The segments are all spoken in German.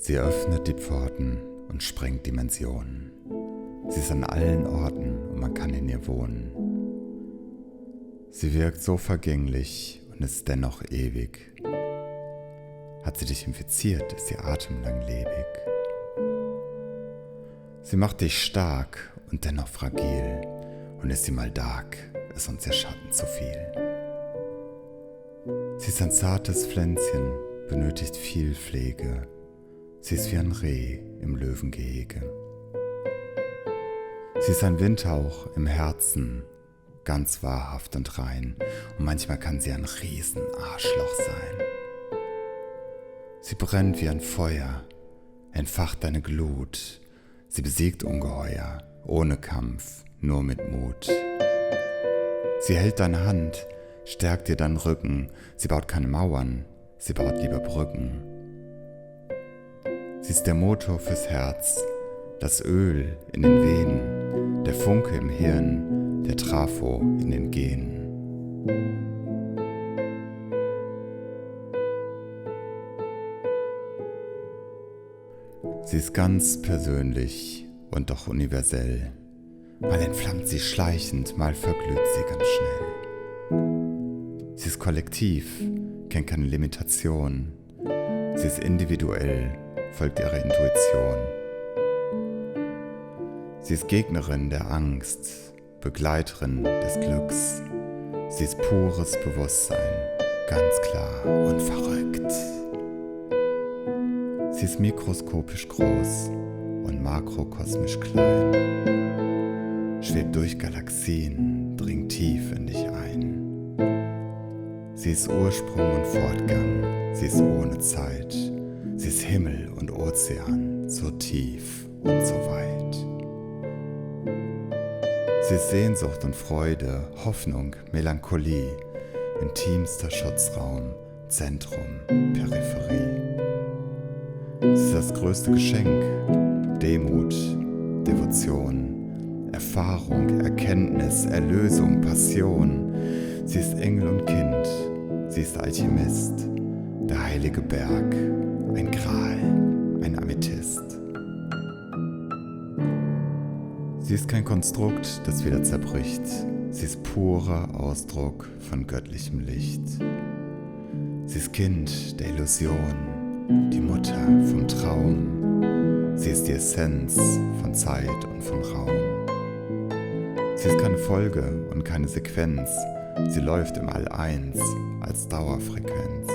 Sie öffnet die Pforten und sprengt Dimensionen. Sie ist an allen Orten und man kann in ihr wohnen. Sie wirkt so vergänglich und ist dennoch ewig. Hat sie dich infiziert, ist ihr Atem langlebig. Sie macht dich stark und dennoch fragil. Und ist sie mal dark, ist uns ihr Schatten zu viel. Sie ist ein zartes Pflänzchen, benötigt viel Pflege. Sie ist wie ein Reh im Löwengehege. Sie ist ein Windhauch im Herzen, ganz wahrhaft und rein. Und manchmal kann sie ein Riesenarschloch sein. Sie brennt wie ein Feuer, entfacht deine Glut. Sie besiegt Ungeheuer, ohne Kampf, nur mit Mut. Sie hält deine Hand, stärkt dir deinen Rücken. Sie baut keine Mauern, sie baut lieber Brücken. Sie ist der Motor fürs Herz, das Öl in den Venen, der Funke im Hirn, der Trafo in den Genen. Sie ist ganz persönlich und doch universell. Mal entflammt sie schleichend, mal verglüht sie ganz schnell. Sie ist kollektiv, kennt keine Limitation. Sie ist individuell, folgt ihrer Intuition. Sie ist Gegnerin der Angst, Begleiterin des Glücks. Sie ist pures Bewusstsein, ganz klar und verrückt. Sie ist mikroskopisch groß und makrokosmisch klein. Schwebt durch Galaxien, dringt tief in dich ein. Sie ist Ursprung und Fortgang, sie ist ohne Zeit. Sie ist Himmel und Ozean, so tief und so weit. Sie ist Sehnsucht und Freude, Hoffnung, Melancholie, intimster Schutzraum, Zentrum, Peripherie. Sie ist das größte Geschenk, Demut, Devotion, Erfahrung, Erkenntnis, Erlösung, Passion. Sie ist Engel und Kind, sie ist Alchemist, der heilige Berg, ein Gral, ein Amethyst. Sie ist kein Konstrukt, das wieder zerbricht. Sie ist purer Ausdruck von göttlichem Licht. Sie ist Kind der Illusion, die Mutter vom Traum. Sie ist die Essenz von Zeit und von Raum. Sie ist keine Folge und keine Sequenz. Sie läuft im All eins als Dauerfrequenz.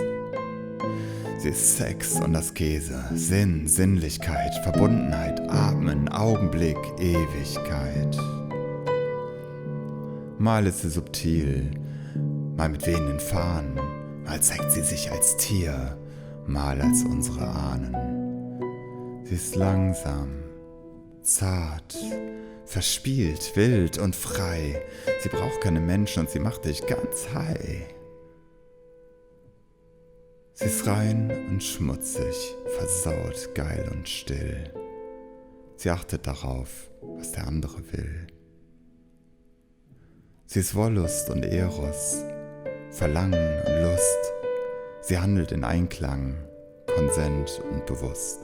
Sie ist Sex und Askese, Sinn, Sinnlichkeit, Verbundenheit, Atmen, Augenblick, Ewigkeit. Mal ist sie subtil, mal mit wehenden Fahnen, mal zeigt sie sich als Tier, mal als unsere Ahnen. Sie ist langsam, zart, verspielt, wild und frei. Sie braucht keine Menschen und sie macht dich ganz high. Sie ist rein und schmutzig, versaut, geil und still. Sie achtet darauf, was der andere will. Sie ist Wollust und Eros, Verlangen und Lust. Sie handelt in Einklang, Konsent und bewusst.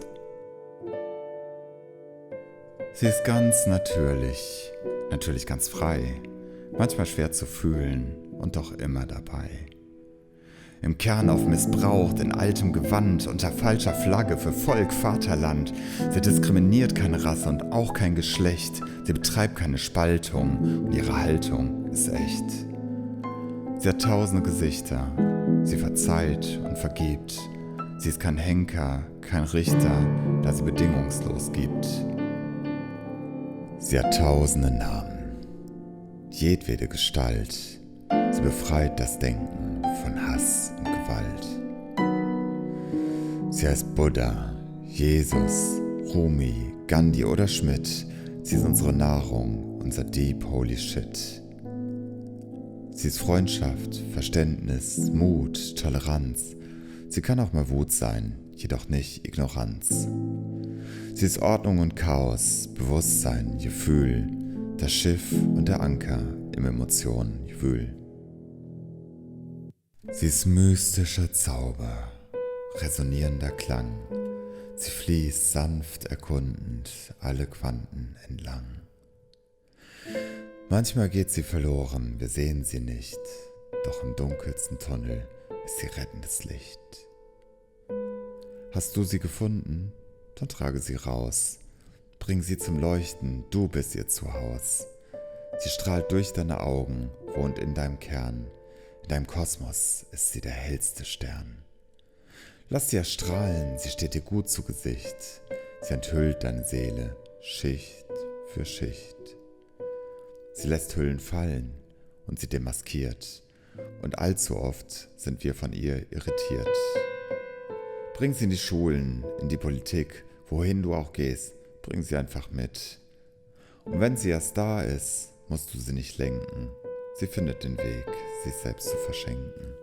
Sie ist ganz natürlich, natürlich ganz frei, manchmal schwer zu fühlen und doch immer dabei. Im Kern auf missbraucht, in altem Gewand, unter falscher Flagge für Volk, Vaterland. Sie diskriminiert keine Rasse und auch kein Geschlecht. Sie betreibt keine Spaltung und ihre Haltung ist echt. Sie hat tausende Gesichter. Sie verzeiht und vergibt. Sie ist kein Henker, kein Richter, da sie bedingungslos gibt. Sie hat tausende Namen, jedwede Gestalt. Sie befreit das Denken von Hass und Gewalt. Sie heißt Buddha, Jesus, Rumi, Gandhi oder Schmidt. Sie ist unsere Nahrung, unser Deep Holy Shit. Sie ist Freundschaft, Verständnis, Mut, Toleranz. Sie kann auch mal Wut sein, jedoch nicht Ignoranz. Sie ist Ordnung und Chaos, Bewusstsein, Gefühl, das Schiff und der Anker im Emotionen-Gewühl. Sie ist mystischer Zauber, resonierender Klang. Sie fließt sanft erkundend alle Quanten entlang. Manchmal geht sie verloren, wir sehen sie nicht, doch im dunkelsten Tunnel ist sie rettendes Licht. Hast du sie gefunden? Dann trage sie raus. Bring sie zum Leuchten, du bist ihr Zuhaus. Sie strahlt durch deine Augen, wohnt in deinem Kern. In deinem Kosmos ist sie der hellste Stern. Lass sie erstrahlen, sie steht dir gut zu Gesicht. Sie enthüllt deine Seele, Schicht für Schicht. Sie lässt Hüllen fallen und sie demaskiert. Und allzu oft sind wir von ihr irritiert. Bring sie in die Schulen, in die Politik, wohin du auch gehst, bring sie einfach mit. Und wenn sie erst da ist, musst du sie nicht lenken. Sie findet den Weg, sich selbst zu verschenken.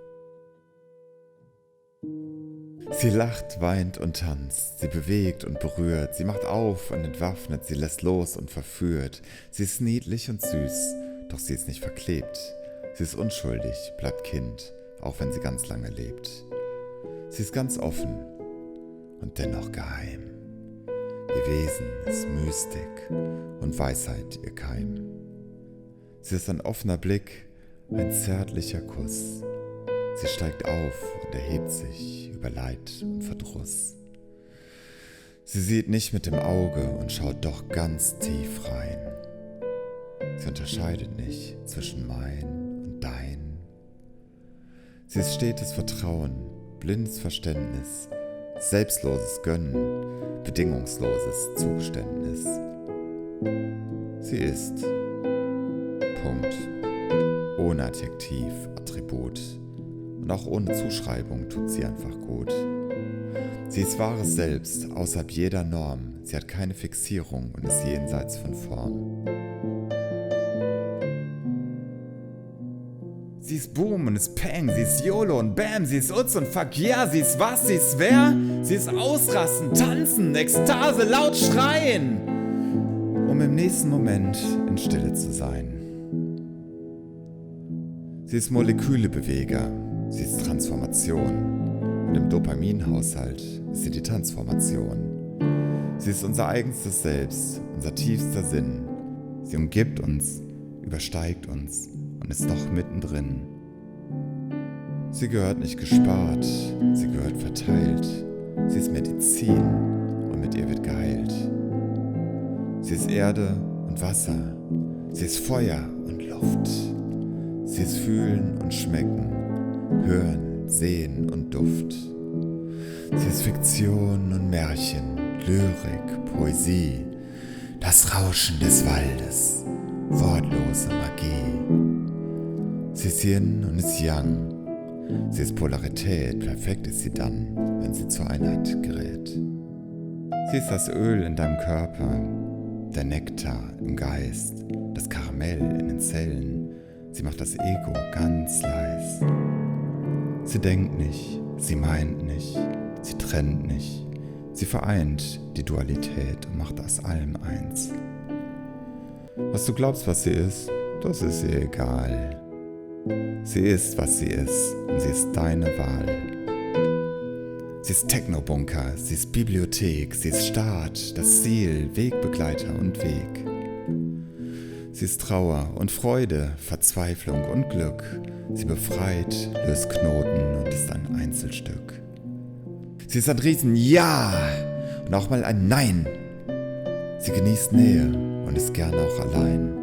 Sie lacht, weint und tanzt, sie bewegt und berührt, sie macht auf und entwaffnet, sie lässt los und verführt. Sie ist niedlich und süß, doch sie ist nicht verklebt. Sie ist unschuldig, bleibt Kind, auch wenn sie ganz lange lebt. Sie ist ganz offen und dennoch geheim. Ihr Wesen ist Mystik und Weisheit ihr Keim. Sie ist ein offener Blick, ein zärtlicher Kuss. Sie steigt auf und erhebt sich über Leid und Verdruss. Sie sieht nicht mit dem Auge und schaut doch ganz tief rein. Sie unterscheidet nicht zwischen mein und dein. Sie ist stetes Vertrauen, blindes Verständnis, selbstloses Gönnen, bedingungsloses Zugeständnis. Sie ist Punkt. Ohne Adjektiv, Attribut. Und auch ohne Zuschreibung tut sie einfach gut. Sie ist wahres Selbst, außerhalb jeder Norm. Sie hat keine Fixierung und ist jenseits von Form. Sie ist Boom und ist Peng, sie ist YOLO und Bam, sie ist Utz und Fuck yeah, sie ist was, sie ist wer? Sie ist Ausrasten, Tanzen, Ekstase, laut schreien, um im nächsten Moment in Stille zu sein. Sie ist Molekülebeweger, sie ist Transformation und im Dopaminhaushalt ist sie die Transformation. Sie ist unser eigenstes Selbst, unser tiefster Sinn. Sie umgibt uns, übersteigt uns und ist doch mittendrin. Sie gehört nicht gespart, sie gehört verteilt. Sie ist Medizin und mit ihr wird geheilt. Sie ist Erde und Wasser, sie ist Feuer und Luft. Sie ist Fühlen und Schmecken, Hören, Sehen und Duft. Sie ist Fiktion und Märchen, Lyrik, Poesie, das Rauschen des Waldes, wortlose Magie. Sie ist Yin und ist Yang. Sie ist Polarität, perfekt ist sie dann, wenn sie zur Einheit gerät. Sie ist das Öl in deinem Körper, der Nektar im Geist, das Karamell in den Zellen. Sie macht das Ego ganz leis. Sie denkt nicht, sie meint nicht, sie trennt nicht. Sie vereint die Dualität und macht aus allem eins. Was du glaubst, was sie ist, das ist ihr egal. Sie ist, was sie ist, und sie ist deine Wahl. Sie ist Technobunker, sie ist Bibliothek, sie ist Start, das Ziel, Wegbegleiter und Weg. Sie ist Trauer und Freude, Verzweiflung und Glück. Sie befreit, löst Knoten und ist ein Einzelstück. Sie ist ein Riesen-Ja und auch mal ein Nein. Sie genießt Nähe und ist gern auch allein.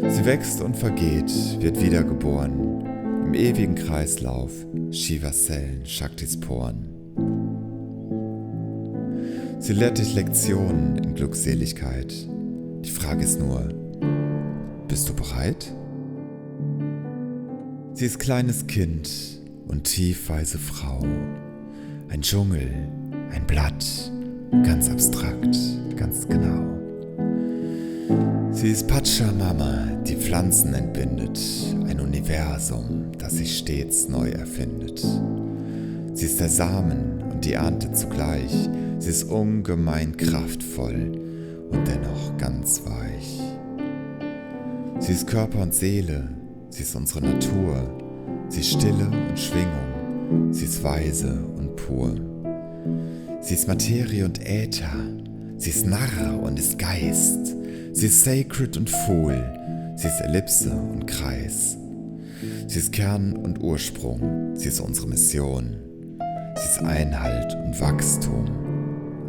Sie wächst und vergeht, wird wiedergeboren, im ewigen Kreislauf, Shivas Zellen, Shaktis Poren. Sie lehrt dich Lektionen in Glückseligkeit. Die Frage ist nur, bist du bereit? Sie ist kleines Kind und tiefweise Frau, ein Dschungel, ein Blatt, ganz abstrakt, ganz genau. Sie ist Pachamama, die Pflanzen entbindet, ein Universum, das sich stets neu erfindet. Sie ist der Samen und die Ernte zugleich, sie ist ungemein kraftvoll und dennoch ganz weich. Sie ist Körper und Seele, sie ist unsere Natur, sie ist Stille und Schwingung, sie ist weise und pur. Sie ist Materie und Äther, sie ist Narr und ist Geist, sie ist Sacred und Fool, sie ist Ellipse und Kreis. Sie ist Kern und Ursprung, sie ist unsere Mission, sie ist Einhalt und Wachstum,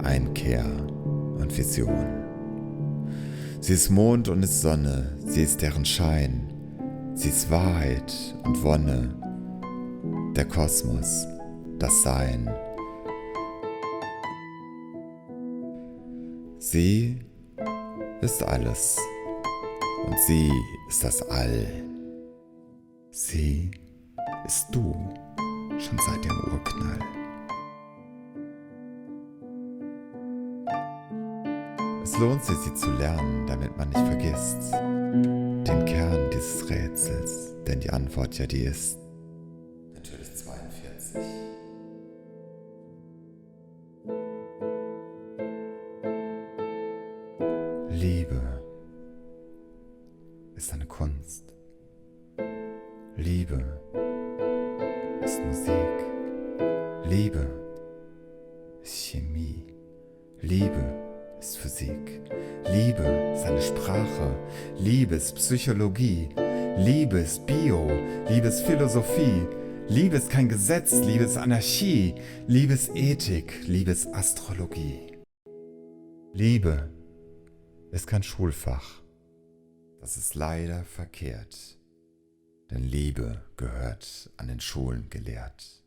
Einkehr und Vision. Sie ist Mond und ist Sonne, sie ist deren Schein, sie ist Wahrheit und Wonne, der Kosmos, das Sein. Sie ist alles und sie ist das All. Sie ist du, schon seit dem Urknall. Es lohnt sich, sie zu lernen, damit man nicht vergisst den Kern dieses Rätsels, denn die Antwort ja die ist natürlich 42. Liebe ist eine Kunst. Liebe ist Musik. Liebe ist Chemie. Liebe ist Physik. Liebe ist eine Sprache. Liebe ist Psychologie. Liebe ist Bio. Liebe ist Philosophie. Liebe ist kein Gesetz. Liebe ist Anarchie. Liebe ist Ethik. Liebe ist Astrologie. Liebe ist kein Schulfach. Das ist leider verkehrt. Denn Liebe gehört an den Schulen gelehrt.